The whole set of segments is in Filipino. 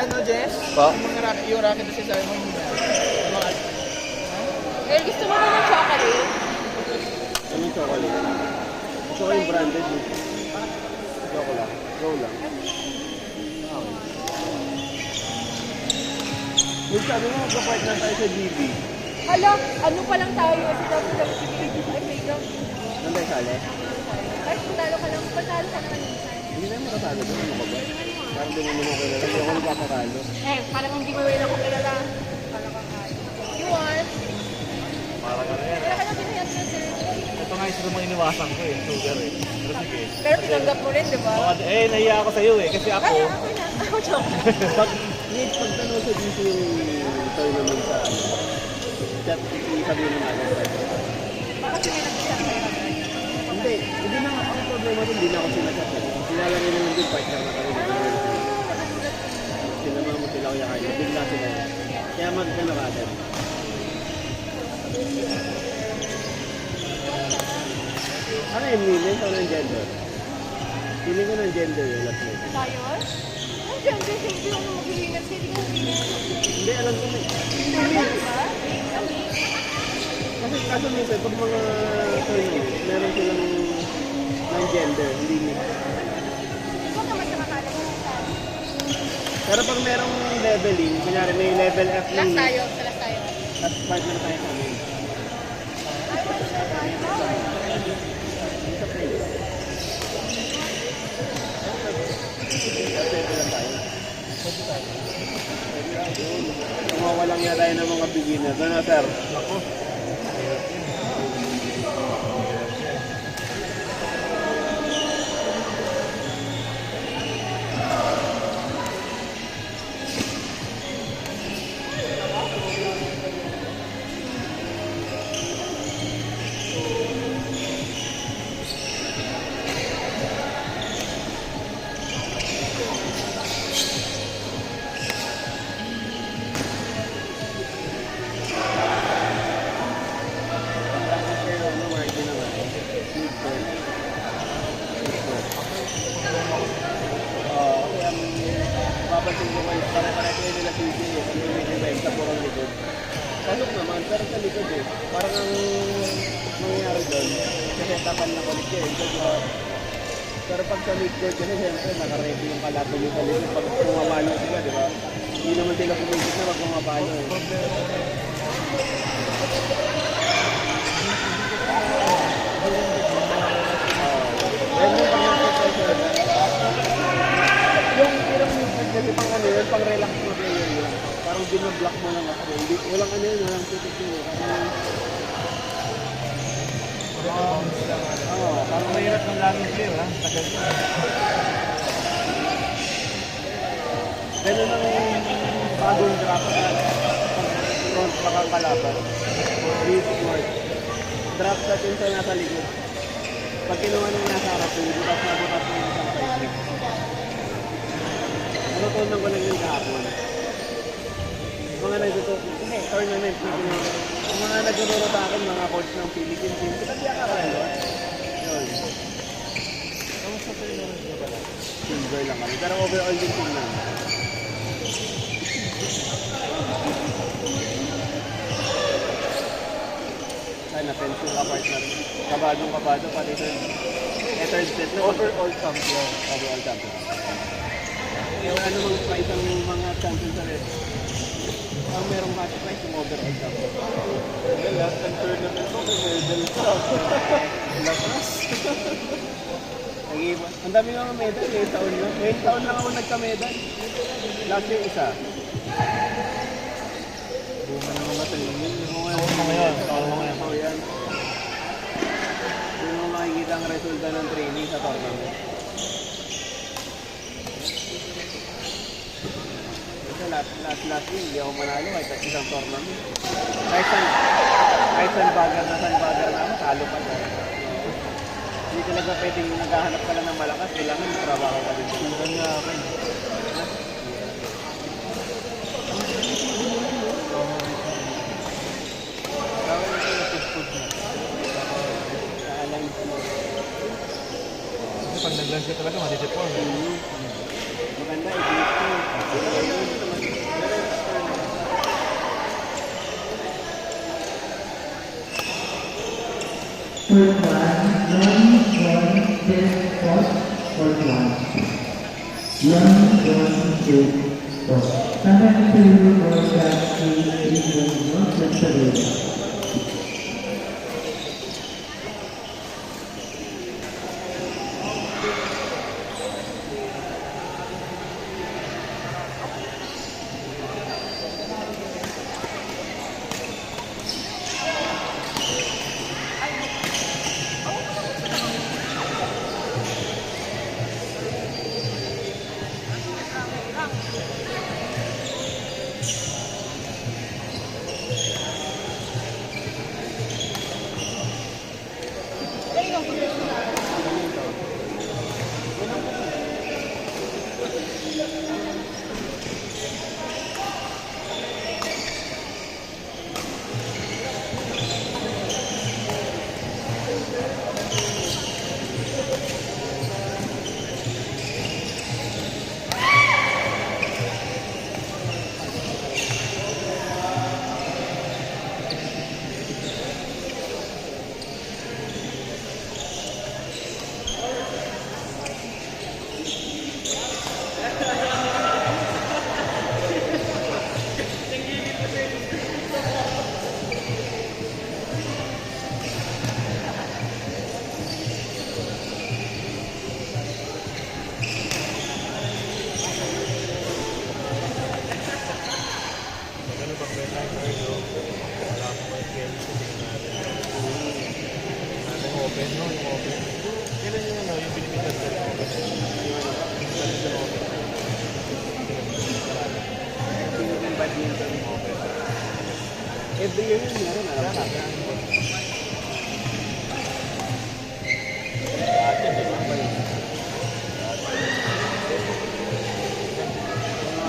ano, Jess? Pa? Yung racket na sinasabi mo, hindi na. Eh, gusto mo ba ng chocolate? Ano yung chocolate? Gusto ko yung branded eh. Choco lang. Go lang. Kung sabi mo, magka-part na tayo sa GB. Hala, ano pa lang tayo? Kasi dapat lang sige, ay playground. Nandang sali? Ay, patalo ka lang. Patalo ka naman minsan. Hindi na yung matatalo doon. Ano ka ba? Parang di mo naman kilala. Hindi ako nagpapatalo. Eh, parang hindi mo rin ako kilala. Parang kang ay. You want? Parang ano yan. Kaya ka na pinayat na sir. Ito nga isa naman iniwasan ko eh, sugar eh. Pero sige. Pero tinanggap mo rin, di ba? Nahiya ako sa'yo eh, kasi ako... Ay, ako na. Ako joke. Pagtanong sa DC yung tournament sa ano, chat, sabihin mo natin. Baka kasi may nag-chat sa'yo. Hindi na ang problema doon, hindi na ako sinachat. Sinalagay na yung good partner na kami. Sinama mo sila kuya kayo, bigla sila. Kaya magkano ka agad. Ano yung women o ng gender? Feeling ko ng gender yung last name. Tayo? Ang gender, hindi ako mag-winner. Hindi ko mag-winner. Hindi, alam ko may. Diba? Kaso minsan, pag mga tournament, meron silang ng gender, hindi mix. Huwag ka magkakakalat. Pero pag merong leveling, kunyari may level F Last ng tayo. Sa last tayo. tapos partner tayo sa main. Sa play. Pwede lang tayo. Kumawalang niya tayo ng mga beginner. Ano, sir? Ako. Papansin ko kayo, pare-pare kayo nila PJ eh. Kami may event sa purong likod. Pasok naman, pero sa likod eh. Parang ang mangyayari doon, kasi tapan na kulit kayo. Pero pag sa midcourt kasi siyempre nakaready yung kalaban yung sa likod. Pag pumapalo sila, di ba? Hindi naman sila pumipit na pag pumapalo eh. Yung pirang midcourt kasi pang ano yun, pang relax na player yun. Parang binablock mo lang ako. Hindi, walang ano yun, walang titik yun. Parang mahirap ng laging clear ha, tagal ko. Ganun ang bagong draft na front bakang kalaban. Basic word. Draft natin sa nasa likod. Pag kinuha na nasa harap yun, butas na butas na yung isang side kick. Natutunan ko lang yung kahapon. Mga tournament na kinuha. Mga nagtuturo sa akin, mga coach ng Philippine team. Kita siya ka rin, no? Yun. Kamusta sa inyo rin pala? Silver lang kami. Pero overall din team namin. Ay, na-pencil apart na rin. Kabadong-kabado, pati ito yung third set na. Overall champion. Overall champion. Yung ano mga isang mga champion sa red. Ang merong cash prize yung overall champion. Well, lahat ng tournament ko, may medal ka. Lakas. Nag-iba. Ang dami nga medal, ngayong taon lang. Ngayong taon lang ako nagka-medal. Last year, isa. Bunga ng mga training. Taon mo ngayon. Taon mo ngayon. Oo, yan. Doon mo makikita ang resulta ng training sa tournament. Kasi last year, hindi ako manalo kahit isang tournament. Kahit sanbagar na ako, talo pa siya. Hindi talaga pwedeng naghahanap ka lang ng malakas, kailangan trabaho ka din. Sundan nga ako. Tawag ito na food na. Kaalang mo. Kasi pag nag-lunch ka talaga, matitipon. Maganda, i-click ko. po. Tama na sa iyo po sa inyong mga sarili. Open, no? Yung open. Kailan yung ano, yung binibigyan sa open? Philippine Badminton Open. Every year yun meron, alam ko.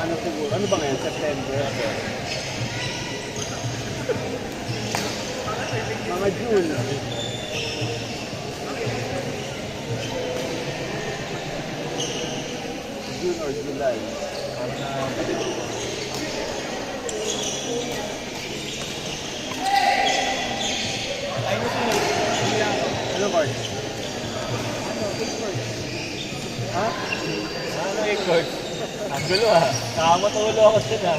Ano siguro? Ano ba ngayon? September? Mga June. June or July. Ano card? Ha? Ano yung court? Ang gulo ah. Nakakatulo ako sila.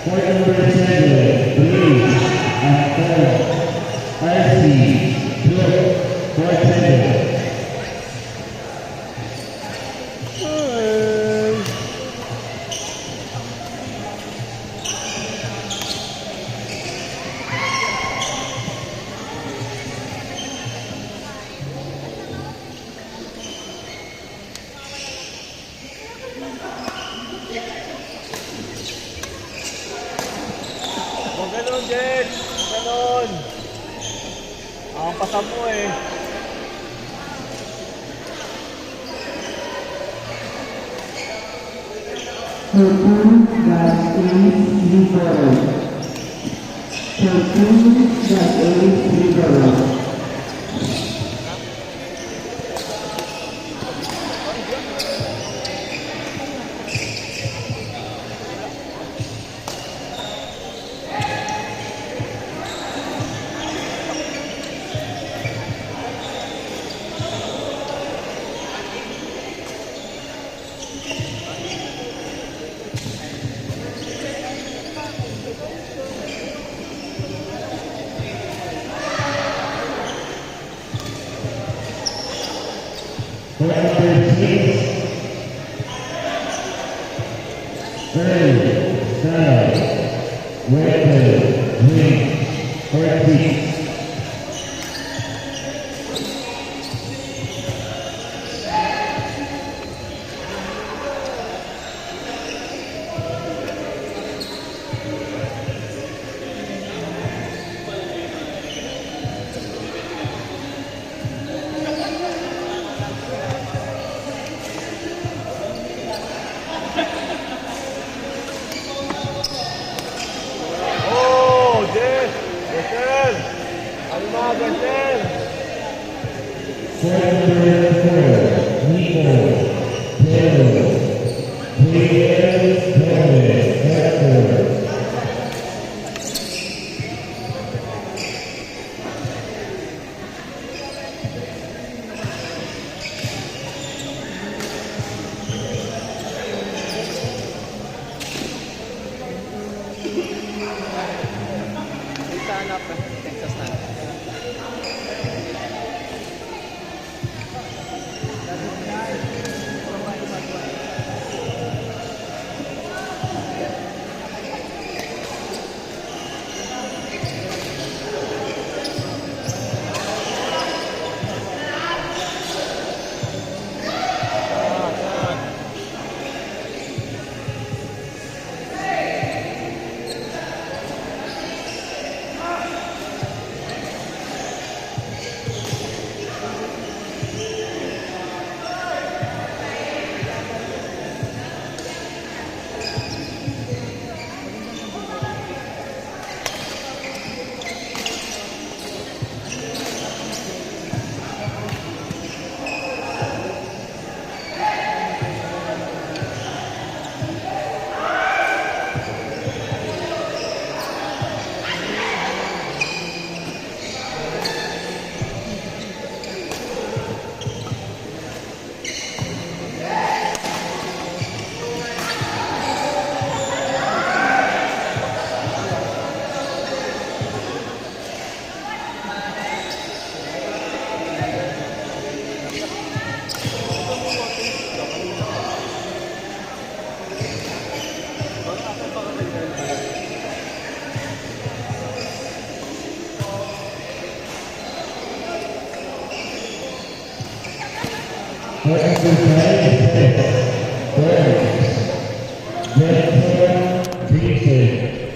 For number 7, please, after RC, look, for 7. Huwag ganun, Jen! Huwag ganun! Ang pasam mo eh. Turkun dan Ace Libero. Turkun dan Ace Libero. For number 6, early, side, weather, wind, or 6. Oh, Jen! Listen! For exercise, Burns, Jennifer Dixon,